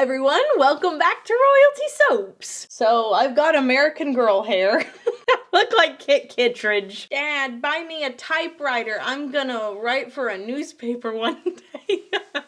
everyone, welcome back to Royalty Soaps. So I've got American Girl hair. Look like Kit Kittredge. Dad, buy me a typewriter. I'm gonna write for a newspaper one day.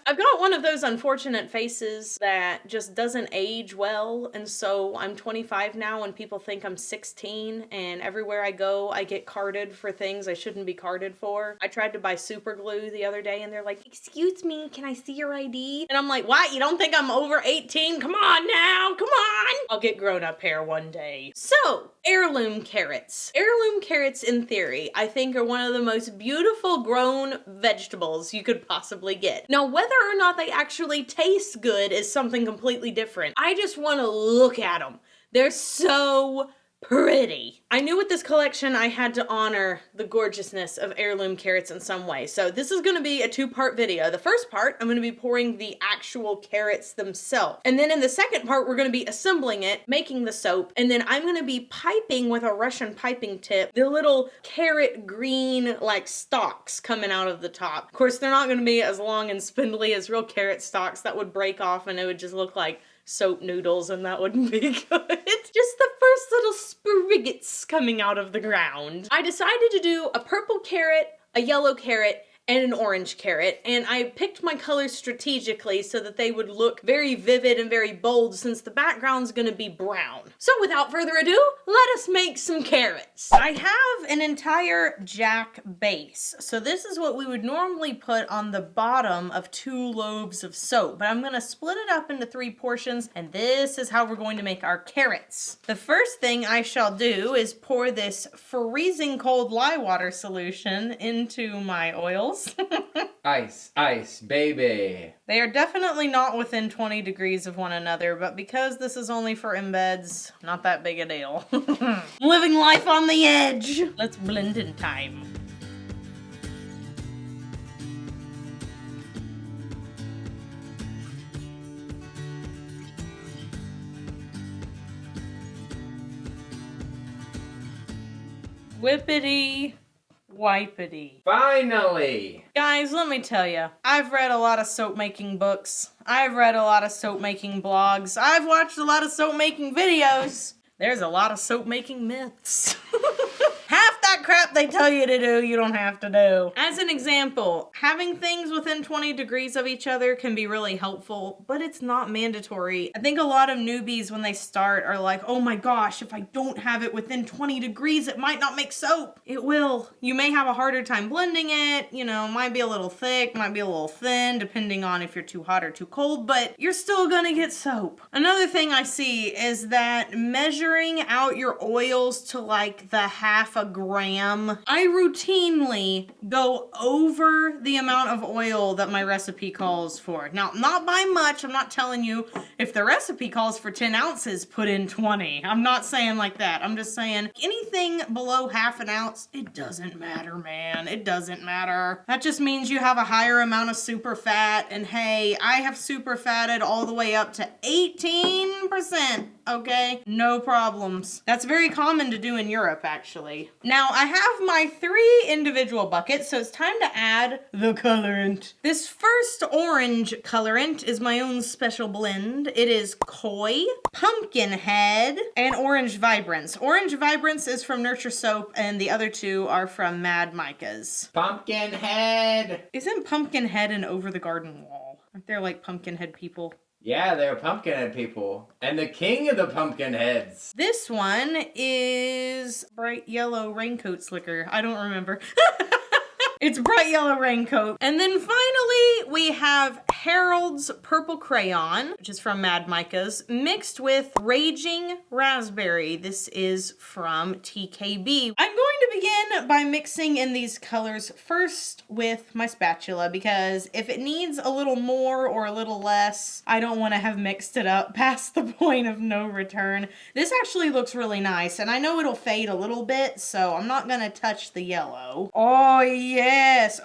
I've got one of those unfortunate faces that just doesn't age well, and so I'm 25 now and people think I'm 16, and everywhere I go I get carded for things I shouldn't be carded for. I tried to buy super glue the other day and they're like, excuse me, can I see your ID? And I'm like, what? You don't think I'm over 18? Come on now, come on! I'll get grown-up hair one day. So, heirloom carrots. Heirloom carrots, in theory, I think are one of the most beautiful grown vegetables you could possibly get. Now, whether or not they actually taste good is something completely different. I just want to look at them. They're so pretty. I knew with this collection I had to honor the gorgeousness of heirloom carrots in some way. So this is going to be a two-part video. The first part, I'm going to be pouring the actual carrots themselves. And then in the second part, we're going to be assembling it, making the soap, and then I'm going to be piping with a Russian piping tip the little carrot green like stalks coming out of the top. Of course, they're not going to be as long and spindly as real carrot stalks. That would break off and it would just look like soap noodles, and that wouldn't be good. Just the first little spriggets coming out of the ground. I decided to do a purple carrot, a yellow carrot, and an orange carrot, and I picked my colors strategically so that they would look very vivid and very bold since the background's gonna be brown. So without further ado, let us make some carrots. I have an entire jack base. So this is what we would normally put on the bottom of 2 loaves of soap, but I'm gonna split it up into 3 portions, and this is how we're going to make our carrots. The first thing I shall do is pour this freezing cold lye water solution into my oils. Ice, ice, baby. They are definitely not within 20 degrees of one another, but because this is only for embeds, not that big a deal. Living life on the edge. Let's blend in time. Whippity. Wipity. Finally! Guys, let me tell you, I've read a lot of soap making books. I've read a lot of soap making blogs. I've watched a lot of soap making videos. There's a lot of soap making myths. Half that crap they tell you to do, you don't have to do. As an example, having things within 20 degrees of each other can be really helpful, but it's not mandatory. I think a lot of newbies when they start are like, oh my gosh, if I don't have it within 20 degrees, it might not make soap. It will. You may have a harder time blending it, you know, might be a little thick, might be a little thin, depending on if you're too hot or too cold, but you're still gonna get soap. Another thing I see is that measuring out your oils to like the half a gram. I routinely go over the amount of oil that my recipe calls for. Now, not by much. I'm not telling you if the recipe calls for 10 ounces, put in 20. I'm not saying like that. I'm just saying anything below half an ounce, it doesn't matter, man. It doesn't matter. That just means you have a higher amount of super fat, and hey, I have super fatted all the way up to 18%. Okay, no problems. That's very common to do in Europe, actually. Now, I have my 3 individual buckets, so it's time to add the colorant. This first orange colorant is my own special blend. It is Koi, Pumpkinhead, and Orange Vibrance. Orange Vibrance is from Nurture Soap, and the other 2 are from Mad Micah's. Pumpkinhead! Isn't Pumpkinhead an Over the Garden Wall? Aren't there like Pumpkinhead people? Yeah, they're Pumpkinhead people. And the king of the Pumpkinheads. This one is Bright Yellow Raincoat Slicker. I don't remember. It's Bright Yellow Raincoat. And then finally, we have Harold's Purple Crayon, which is from Mad Micah's, mixed with Raging Raspberry. This is from TKB. I'm going to begin by mixing in these colors first with my spatula, because if it needs a little more or a little less, I don't want to have mixed it up past the point of no return. This actually looks really nice, and I know it'll fade a little bit, so I'm not going to touch the yellow. Oh, yes.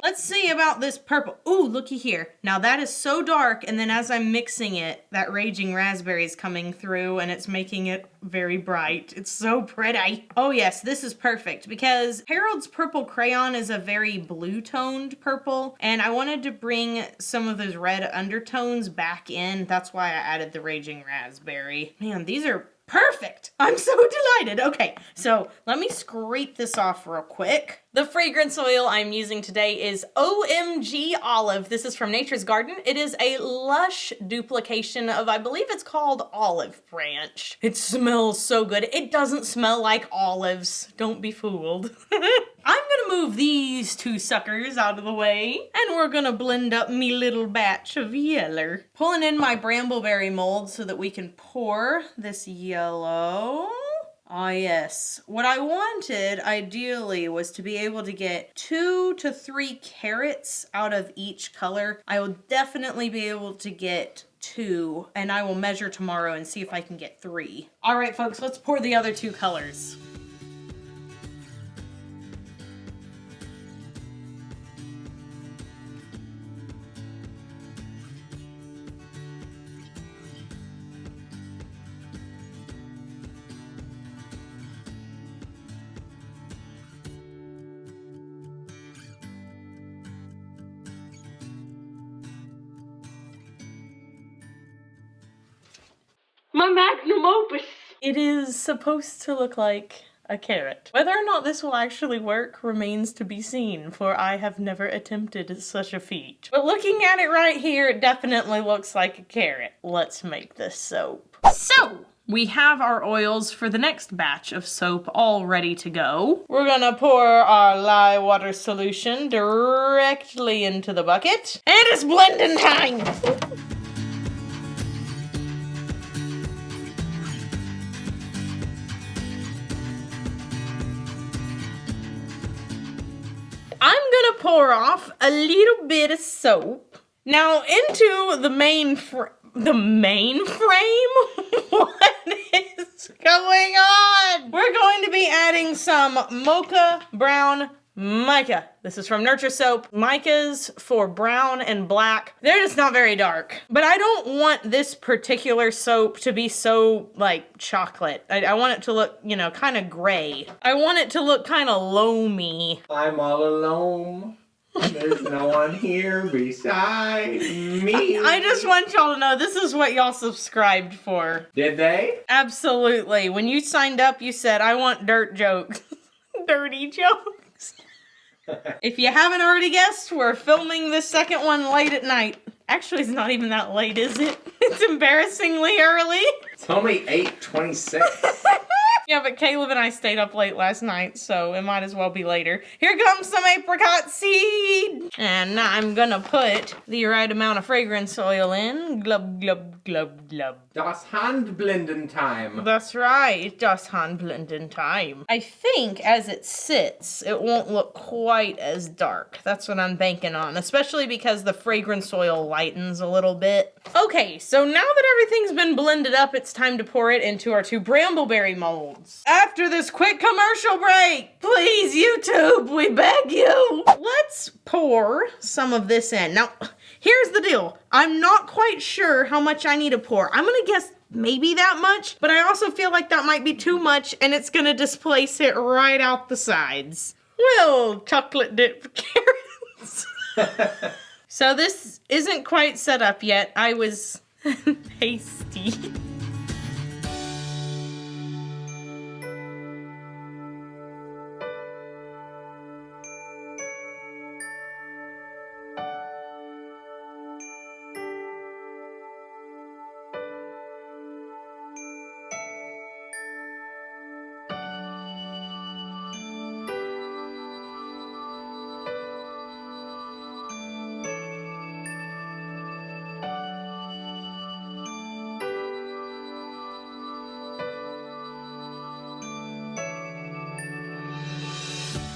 Let's see about this purple. Ooh, looky here. Now that is so dark, and then as I'm mixing it, that Raging Raspberry is coming through, and it's making it very bright. It's so pretty. Oh yes, this is perfect, because because Harold's purple crayon is a very blue toned purple, and I wanted to bring some of those red undertones back in. That's why I added the Raging Raspberry. Man, these are perfect. I'm so delighted. Okay, so let me scrape this off real quick. The fragrance oil I'm using today is OMG Olive. This is from Nature's Garden. It is a Lush duplication of, I believe it's called Olive Branch. It smells so good. It doesn't smell like olives. Don't be fooled. I'm gonna move these two suckers out of the way, and we're gonna blend up me little batch of yeller. Pulling in my brambleberry mold so that we can pour this yellow. Ah, yes. What I wanted, ideally, was to be able to get 2 to 3 carats out of each color. I will definitely be able to get 2, and I will measure tomorrow and see if I can get 3. All right, folks, let's pour the other 2 colors. My magnum opus! It is supposed to look like a carrot. Whether or not this will actually work remains to be seen, for I have never attempted such a feat. But looking at it right here, it definitely looks like a carrot. Let's make this soap. So, we have our oils for the next batch of soap all ready to go. We're gonna pour our lye water solution directly into the bucket. And it's blending time! I'm gonna pour off a little bit of soap. Now into the main frame? What is going on? We're going to be adding some Mocha Brown Mica. This is from Nurture Soap. Micas for brown and black. They're just not very dark. But I don't want this particular soap to be so, like, chocolate. I want it to look, you know, kind of gray. I want it to look kind of loamy. I'm all alone. There's no one here beside me. I just want y'all to know this is what y'all subscribed for. Did they? Absolutely. When you signed up, you said, I want dirt jokes. Dirty jokes. If you haven't already guessed, we're filming this second one late at night. Actually, it's not even that late, is it? It's embarrassingly early. It's only 8:26. Yeah, but Caleb and I stayed up late last night, so it might as well be later. Here comes some apricot seed! And now I'm gonna put the right amount of fragrance oil in. Glub, glub, glub, glub. Das Handblenden time. That's right, das Handblenden time. I think as it sits, it won't look quite as dark. That's what I'm banking on, especially because the fragrance oil lightens a little bit. Okay, so now that everything's been blended up, it's time to pour it into our 2 brambleberry molds. After this quick commercial break, please, YouTube, we beg you. Let's pour some of this in. Now, here's the deal. I'm not quite sure how much I need to pour. I'm gonna guess maybe that much, but I also feel like that might be too much and it's gonna displace it right out the sides. Well, chocolate dip carrots. So this isn't quite set up yet. I was hasty.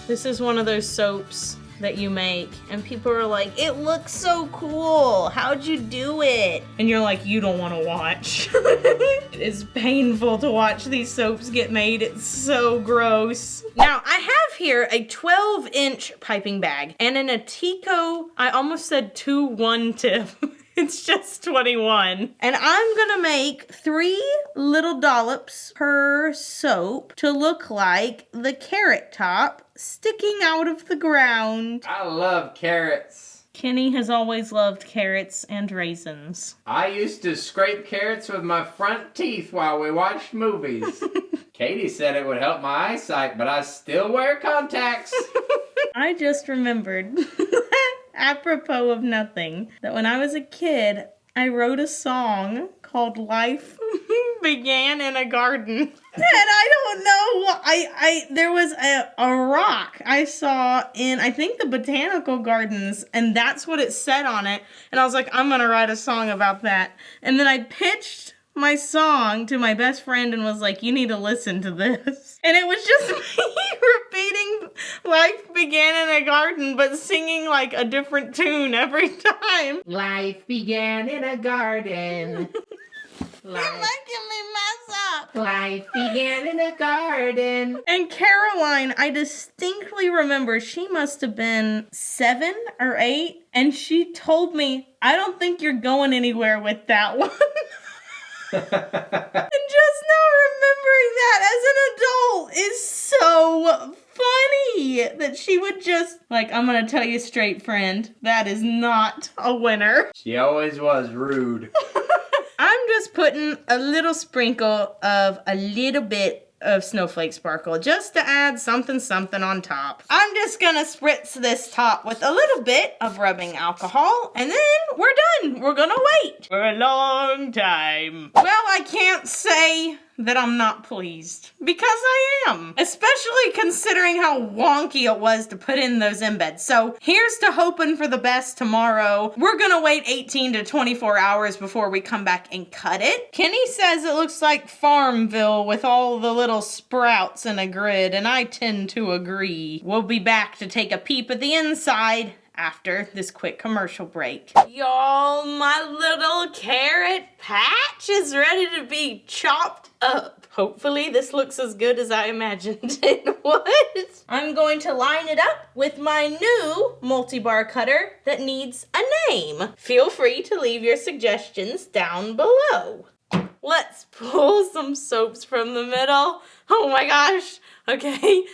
This is one of those soaps that you make and people are like, it looks so cool. How'd you do it? And you're like, you don't want to watch. It is painful to watch these soaps get made. It's so gross. Now I have here a 12-inch piping bag and an Atico, I almost said 2-1 tip. It's just 21. And I'm gonna make 3 little dollops per soap to look like the carrot top sticking out of the ground. I love carrots. Kenny has always loved carrots and raisins. I used to scrape carrots with my front teeth while we watched movies. Katie said it would help my eyesight, but I still wear contacts. I just remembered, apropos of nothing, that when I was a kid, I wrote a song called Life Began in a Garden. And I don't know, there was a rock I saw in, I think, the botanical gardens, and that's what it said on it. And I was like, I'm gonna write a song about that. And then I pitched my song to my best friend and was like, you need to listen to this. And it was just me repeating Life Began in a Garden, but singing like a different tune every time. Life began in a garden. You're making me mess up. Life began in a garden. And Caroline, I distinctly remember she must have been 7 or 8, and she told me, I don't think you're going anywhere with that one. And just now remembering that as an adult is so funny that she would just, like, I'm gonna tell you straight, friend, that is not a winner. She always was rude. I'm just putting a little sprinkle of a little bit of snowflake sparkle just to add something on top. I'm just gonna spritz this top with a little bit of rubbing alcohol, and then we're done. We're gonna wait for a long time. Well, I can't say that I'm not pleased, because I am, especially considering how wonky it was to put in those embeds. So here's to hoping for the best tomorrow. We're gonna wait 18 to 24 hours before we come back and cut it. Kenny says it looks like Farmville with all the little sprouts in a grid, and I tend to agree. We'll be back to take a peep at the inside after this quick commercial break. Y'all, my little carrot patch is ready to be chopped up. Hopefully this looks as good as I imagined it would. I'm going to line it up with my new multi-bar cutter that needs a name. Feel free to leave your suggestions down below. Let's pull some soaps from the middle. Oh my gosh. Okay,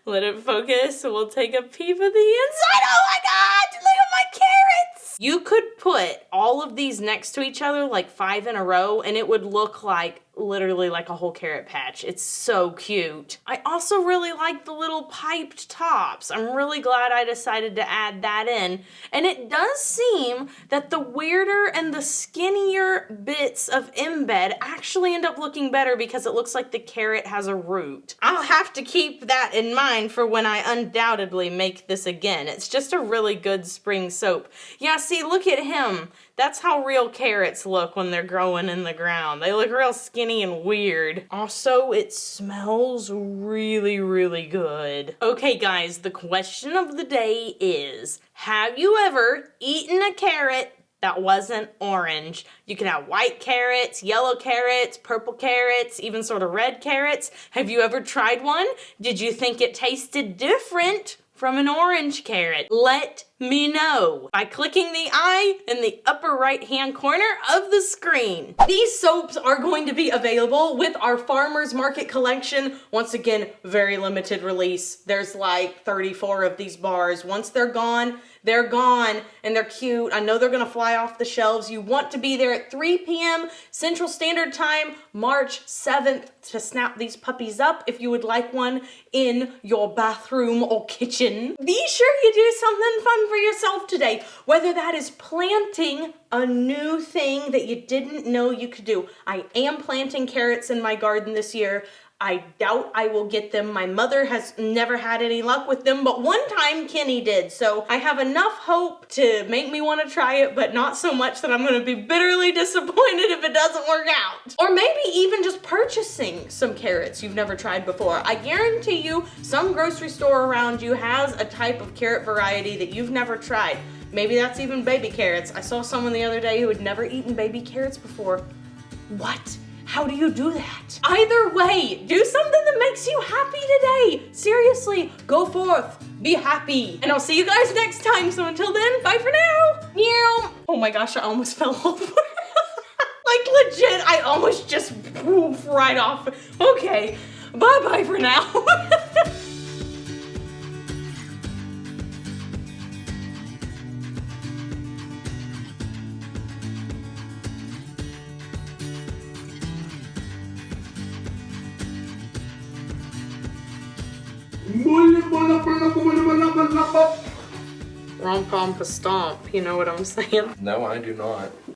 let it focus. We'll take a peep at the inside. Oh my God, look at my carrots. You could put all of these next to each other, like 5 in a row, and it would look like literally like a whole carrot patch. It's so cute. I also really like the little piped tops. I'm really glad I decided to add that in. And it does seem that the weirder and the skinnier bits of embed actually end up looking better because it looks like the carrot has a root. I'll have to keep that in mind for when I undoubtedly make this again. It's just a really good spring soap. Yeah, see, look at him. That's how real carrots look when they're growing in the ground. They look real skinny and weird. Also, it smells really, really good. Okay, guys, the question of the day is, have you ever eaten a carrot that wasn't orange? You can have white carrots, yellow carrots, purple carrots, even sort of red carrots. Have you ever tried one? Did you think it tasted different from an orange carrot? Let me know by clicking the I in the upper right hand corner of the screen. These soaps are going to be available with our farmers market collection. Once again, very limited release. There's like 34 of these bars. Once they're gone and they're cute. I know they're gonna fly off the shelves. You want to be there at 3 p.m. Central Standard Time, March 7th to snap these puppies up if you would like one in your bathroom or kitchen. Be sure you do something fun for yourself today, whether that is planting a new thing that you didn't know you could do. I am planting carrots in my garden this year. I doubt I will get them. My mother has never had any luck with them, but one time Kenny did. So I have enough hope to make me want to try it, but not so much that I'm going to be bitterly disappointed if it doesn't work out. Or maybe even just purchasing some carrots you've never tried before. I guarantee you some grocery store around you has a type of carrot variety that you've never tried. Maybe that's even baby carrots. I saw someone the other day who had never eaten baby carrots before. What? How do you do that? Either way, do something that makes you happy today. Seriously, go forth, be happy. And I'll see you guys next time. So until then, bye for now. Meow. Oh my gosh, I almost fell over. Like legit, I almost just poof right off. Okay, bye-bye for now. Rom-com stomp, you know what I'm saying? No, I do not.